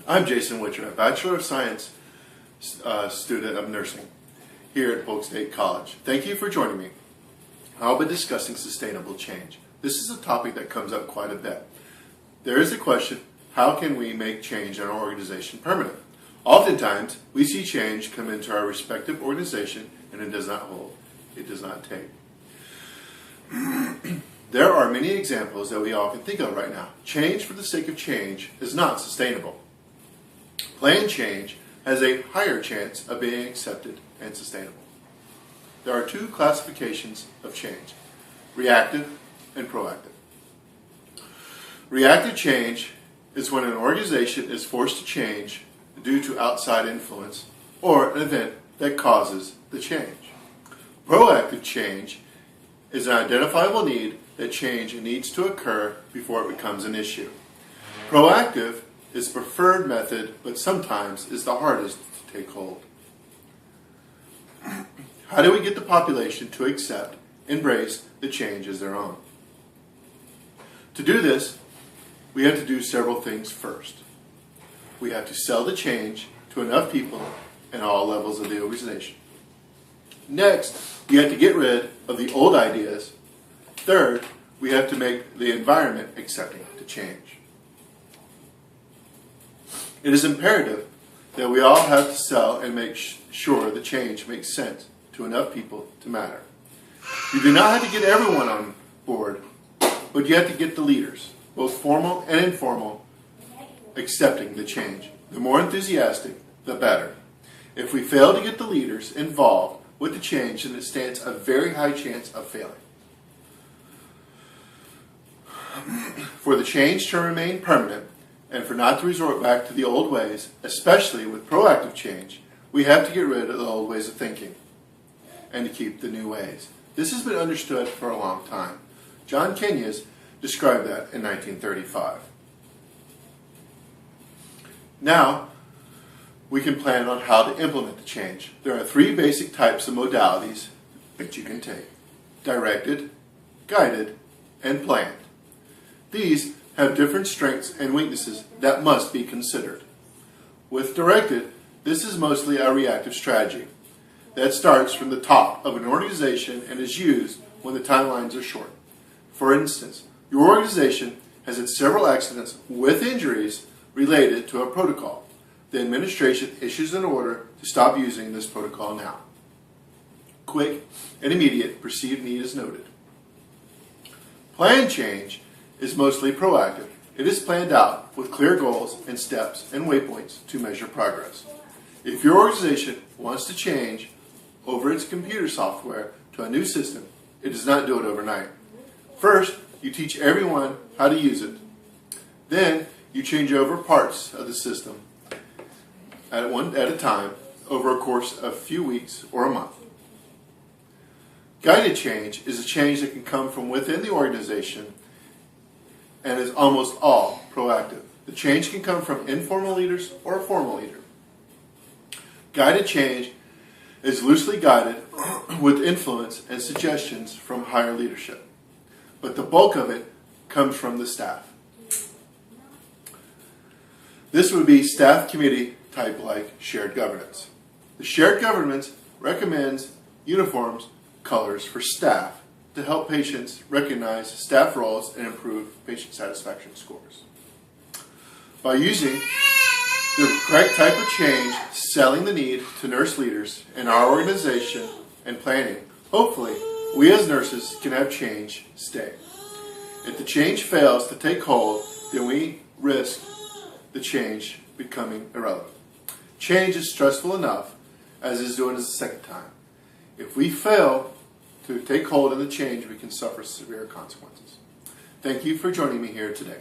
I'm Jason Witcher, a Bachelor of Science student of nursing here at Polk State College. Thank you for joining me. I'll be discussing sustainable change. This is a topic that comes up quite a bit. There is the question, how can we make change in our organization permanent? Oftentimes, we see change come into our respective organization and it does not hold. It does not take. There are many examples that we all can think of right now. Change for the sake of change is not sustainable. Planned change has a higher chance of being accepted and sustainable. There are two classifications of change, reactive and proactive. Reactive change is when an organization is forced to change due to outside influence or an event that causes the change. Proactive change is an identifiable need that change needs to occur before it becomes an issue. Proactive is the preferred method, but sometimes is the hardest to take hold. How do we get the population to accept, embrace the change as their own? To do this, we have to do several things first. We have to sell the change to enough people at all levels of the organization. Next, we have to get rid of the old ideas. Third, we have to make the environment accepting to change. It is imperative that we all have to sell and make sure the change makes sense to enough people to matter. You do not have to get everyone on board, but you have to get the leaders, both formal and informal, accepting the change. The more enthusiastic, the better. If we fail to get the leaders involved with the change, then it stands a very high chance of failing. For the change to remain permanent, and for not to resort back to the old ways, especially with proactive change, we have to get rid of the old ways of thinking and to keep the new ways. This has been understood for a long time. John Kenyas described that in 1935. Now, we can plan on how to implement the change. There are three basic types of modalities that you can take: directed, guided, and planned. These have different strengths and weaknesses that must be considered. With directed, this is mostly a reactive strategy that starts from the top of an organization and is used when the timelines are short. For instance, your organization has had several accidents with injuries related to a protocol. The administration issues an order to stop using this protocol now. Quick and immediate perceived need is noted. Planned change is mostly proactive. It is planned out with clear goals and steps and waypoints to measure progress. If your organization wants to change over its computer software to a new system, it does not do it overnight. First, you teach everyone how to use it. Then, you change over parts of the system at a time over a course of a few weeks or a month. Guided change is a change that can come from within the organization and is almost all proactive. The change can come from informal leaders or a formal leader. Guided change is loosely guided with influence and suggestions from higher leadership, but the bulk of it comes from the staff. This would be staff committee type like shared governance. The shared governance recommends uniforms colors for staff to help patients recognize staff roles and improve patient satisfaction scores. By using the correct type of change, selling the need to nurse leaders in our organization and planning, hopefully we as nurses can have change stay. If the change fails to take hold, then we risk the change becoming irrelevant. Change is stressful enough as is doing it the second time. If we fail to take hold of the change, we can suffer severe consequences. Thank you for joining me here today.